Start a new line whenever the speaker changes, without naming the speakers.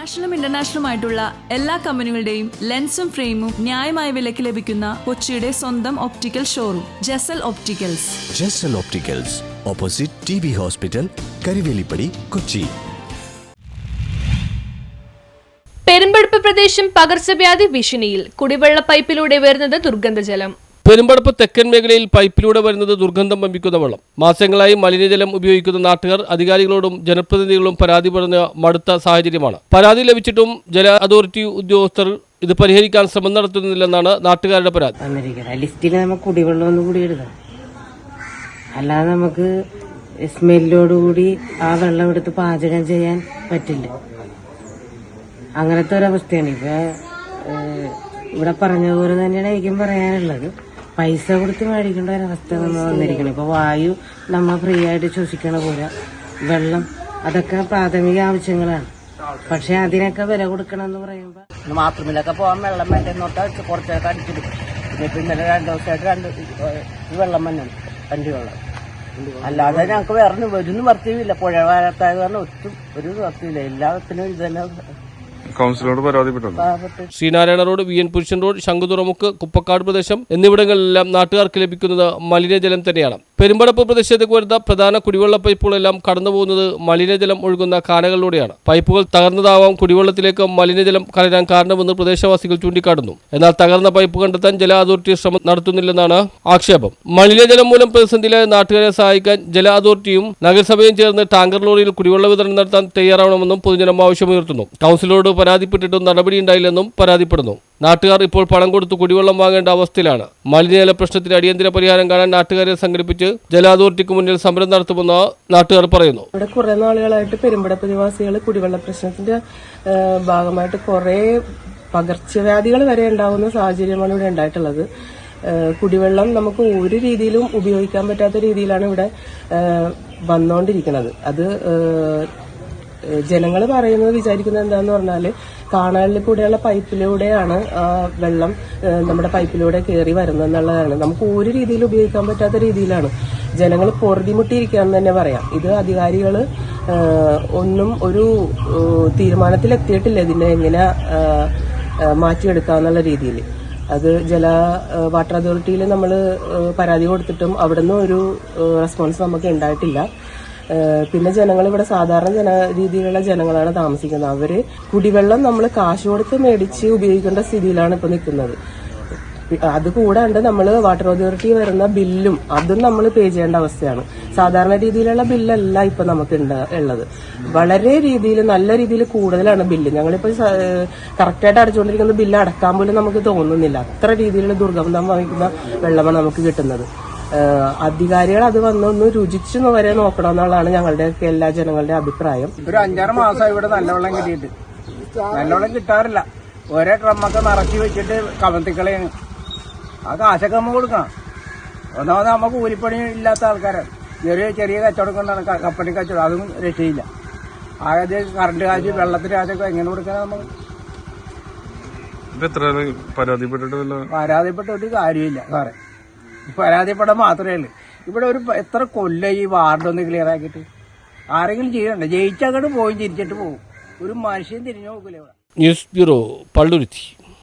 നാഷണലും ഇന്റർനാഷണലുമായിട്ടുള്ള എല്ലാ കമ്പനികളുടെയും ലെൻസും ഫ്രെയിമും ന്യായമായ വിലയ്ക്ക് ലഭിക്കുന്ന കൊച്ചിയുടെ സ്വന്തം optical showroom Jasal opticals.
Jasal opticals, opposite TB hospital, Karuvelippady, Kochi.
Perumbadappu പ്രദേശം പകർച്ചവ്യാധി ഭീഷണിയിൽ. കുടിവെള്ള പൈപ്പിലൂടെ വരുന്നത് ദുർഗന്ധജലം.
പെരുമ്പടപ്പ് തെക്കൻ മേഖലയിൽ പൈപ്പിലൂടെ വരുന്നത് ദുർഗന്ധം വമിക്കുന്ന വെള്ളം. മാസങ്ങളായി മലിനജലം ഉപയോഗിക്കുന്ന നാട്ടുകാർ അധികാരികളോടും ജനപ്രതിനിധികളും പരാതി പറഞ്ഞ മടുത്ത സാഹചര്യമാണ്. പരാതി ലഭിച്ചിട്ടും ജല അതോറിറ്റി ഉദ്യോഗസ്ഥർ ഇത് പരിഹരിക്കാൻ ശ്രമം നടത്തുന്നില്ലെന്നാണ് നാട്ടുകാരുടെ പരാതി.
ലിസ്റ്റിൽ നമുക്ക് കുടിവെള്ളം ഒന്നും കൂടി എഴുതാം, അല്ലാതെ നമുക്ക് സ്മെല്ലോടുകൂടി ആ വെള്ളം എടുത്ത് പാചകം ചെയ്യാൻ പറ്റില്ല. അങ്ങനത്തെ ഒരവസ്ഥയാണ് ഇപ്പൊ ഇവിടെ പറഞ്ഞതുപോലെ തന്നെയാണ് എനിക്കും പറയാനുള്ളത്. പൈസ കൊടുത്ത് മേടിക്കേണ്ട ഒരവസ്ഥ നമ്മൾ വന്നിരിക്കണം. ഇപ്പൊ വായു നമ്മൾ ഫ്രീ ആയിട്ട് ശ്വസിക്കണ പോലെ വെള്ളം, അതൊക്കെ പ്രാഥമിക ആവശ്യങ്ങളാണ്. പക്ഷെ അതിനൊക്കെ വില കൊടുക്കണം എന്ന് പറയുമ്പോൾ
ബാത്റൂമിലൊക്കെ പോകാൻ വെള്ളം വേണ്ടെന്നോട്ടാ കുറച്ചൊക്കെ അടിച്ചെടുക്കും. പിന്നെ ഇന്നലെ 2 ദിവസമായിട്ട് വെള്ളം വന്നു, 2 വെള്ളം. അല്ലാതെ ഞങ്ങൾക്ക് വേറെ ഒരു നിവർത്തിയില്ല. പുഴ ഭാഗത്തായത് കാരണം ഒട്ടും ഒരു നിവർത്തിയില്ല. എല്ലാത്തിനും ഇത് തന്നെ.
കൗൺസിലറോട് പരാതിപ്പെട്ടുണ്ട്.
ശ്രീനാരായണ റോഡ്, VN പുരുഷൻ റോഡ്, ശംഖുതുറമുക്ക്, കുപ്പക്കാട് പ്രദേശം എന്നിവിടങ്ങളിലെല്ലാം നാട്ടുകാർക്ക് ലഭിക്കുന്നത് മലിനജലം തന്നെയാണ്. പെരുമ്പടപ്പ് പ്രദേശത്തേക്ക് വരുന്ന പ്രധാന കുടിവെള്ള പൈപ്പുകളെല്ലാം കടന്നുപോകുന്നത് മലിനജലം ഒഴുകുന്ന കാനകളിലൂടെയാണ്. പൈപ്പുകൾ തകർന്നതാവാം കുടിവെള്ളത്തിലേക്ക് മലിനജലം കലരാൻ കാരണമെന്ന് പ്രദേശവാസികൾ ചൂണ്ടിക്കാട്ടുന്നു. എന്നാൽ തകർന്ന പൈപ്പ് കണ്ടെത്താൻ ജല അതോറിറ്റി ശ്രമം നടത്തുന്നില്ലെന്നാണ് ആക്ഷേപം. മലിനജലം മൂലം പ്രതിസന്ധിയിലായ നാട്ടുകാരെ സഹായിക്കാൻ ജല അതോറിറ്റിയും നഗരസഭയും ചേർന്ന് ടാങ്കർ ലോറിയിൽ കുടിവെള്ള വിതരണം നടത്താൻ തയ്യാറാവണമെന്നും പൊതുജനം ആവശ്യമുയർത്തുന്നു. കൗൺസിലറോട് പരാതിപ്പെട്ടിട്ടും നടപടിയുണ്ടായില്ലെന്നും പരാതിപ്പെടുന്നു. നാട്ടുകാർ ഇപ്പോൾ പണം കൊടുത്ത് കുടിവെള്ളം വാങ്ങേണ്ട അവസ്ഥയിലാണ്. മലിനജല പ്രശ്നത്തിന് അടിയന്തര പരിഹാരം കാണാൻ നാട്ടുകാരെ സംഘടിപ്പിച്ച് ജല അതോറിറ്റിക്ക് മുന്നിൽ സമരം നടത്തുമെന്ന് നാട്ടുകാർ പറയുന്നു.
ഇവിടെ കുറെ നാളുകളായിട്ട് പെരുമ്പടപ്പ് നിവാസികൾ കുടിവെള്ള പ്രശ്നത്തിന്റെ ഭാഗമായിട്ട് കുറെ പകർച്ചവ്യാധികൾ വരെ ഉണ്ടാകുന്ന സാഹചര്യമാണ് ഇവിടെ ഉണ്ടായിട്ടുള്ളത്. കുടിവെള്ളം നമുക്ക് ഒരു രീതിയിലും ഉപയോഗിക്കാൻ പറ്റാത്ത രീതിയിലാണ് ഇവിടെ വന്നുകൊണ്ടിരിക്കുന്നത്. അത് ജനങ്ങൾ പറയുന്നത് വിചാരിക്കുന്നത് എന്താന്ന് പറഞ്ഞാൽ കാണാലിൽ കൂടെയുള്ള പൈപ്പിലൂടെയാണ് വെള്ളം നമ്മുടെ പൈപ്പിലൂടെ കയറി വരുന്നത് എന്നുള്ളതാണ്. നമുക്ക് ഒരു രീതിയിൽ ഉപയോഗിക്കാൻ പറ്റാത്ത രീതിയിലാണ് ജനങ്ങൾ പൊറുതിമുട്ടിയിരിക്കുകയെന്ന് തന്നെ പറയാം. ഇത് അധികാരികൾ ഒന്നും ഒരു തീരുമാനത്തിലെത്തിയിട്ടില്ല ഇതിനെ എങ്ങനെ മാറ്റിയെടുക്കാന്നുള്ള രീതിയിൽ. അത് വാട്ടർ അതോറിറ്റിയിൽ നമ്മൾ പരാതി കൊടുത്തിട്ടും അവിടുന്ന് ഒരു റെസ്പോൺസ് നമുക്ക് ഉണ്ടായിട്ടില്ല. പിന്നെ ജനങ്ങൾ ഇവിടെ സാധാരണ രീതിയിലുള്ള ജനങ്ങളാണ് താമസിക്കുന്നത്. അവര് കുടിവെള്ളം നമ്മൾ കാശ് കൊടുത്ത് മേടിച്ച് ഉപയോഗിക്കേണ്ട സ്ഥിതിയിലാണ് ഇപ്പൊ നിൽക്കുന്നത്. അതുകൂടാണ്ട് നമ്മൾ വാട്ടർ അതോറിറ്റി വരുന്ന ബില്ലും അതും നമ്മൾ പേ ചെയ്യേണ്ട അവസ്ഥയാണ്. സാധാരണ രീതിയിലുള്ള ബില്ലല്ല ഇപ്പൊ നമുക്ക് ഉള്ളത്. വളരെ രീതിയിൽ നല്ല രീതിയിൽ കൂടുതലാണ് ബില്ല്. ഞങ്ങളിപ്പോ കറക്റ്റായിട്ട് അടച്ചുകൊണ്ടിരിക്കുന്ന ബില്ല് അടക്കാൻ പോലും നമുക്ക് തോന്നുന്നില്ല. അത്ര രീതിയിലുള്ള ദുർഗന്ധം വഹിക്കുന്ന വെള്ളമാണ് നമുക്ക് കിട്ടുന്നത്. അധികാരികൾ അത് വന്നൊന്ന് രുചിച്ചു വരെ നോക്കണം എന്നുള്ളതാണ് ഞങ്ങളുടെയൊക്കെ എല്ലാ ജനങ്ങളുടെ അഭിപ്രായം.
ഒരു 5-6 മാസം ഇവിടെ നല്ല വെള്ളം കിട്ടിയിട്ട് നല്ല വെള്ളം കിട്ടാറില്ല. ഒരേ ഡ്രമ്മൊക്കെ നിറച്ച് വെച്ചിട്ട് കമത്തിക്കളയാണ്. ആ കാശൊക്കെ നമ്മൾ കൊടുക്കണം. ഒന്നാമത് നമുക്ക് കൂലിപ്പണി ഇല്ലാത്ത ആൾക്കാരാണ്. ചെറിയ കച്ചവടം കൊണ്ടാണ് കപ്പണി കച്ചവടം, അതും രക്ഷയില്ല. ആദ്യം കറണ്ട് കാശ്, വെള്ളത്തിന്റെ കാശൊക്കെ എങ്ങനെ കൊടുക്കണം നമുക്ക്? പരാതിപ്പെട്ടിട്ട് കാര്യമില്ല സാറേ. പരാതിപ്പെടാൻ മാത്രമേ ഉള്ളൂ. ഇവിടെ എത്ര കൊല്ലം ഈ വാർഡൊന്ന് ക്ലിയർ ആക്കിയിട്ട് ആരെങ്കിലും ചെയ്യണ്ടേ? ജയിച്ചങ്ങോട്ട് പോയി തിരിച്ചിട്ട് പോകും. ഒരു മനുഷ്യൻ തിരിഞ്ഞു നോക്കില്ല ഇവിടെ.
News bureau, Palluruthy.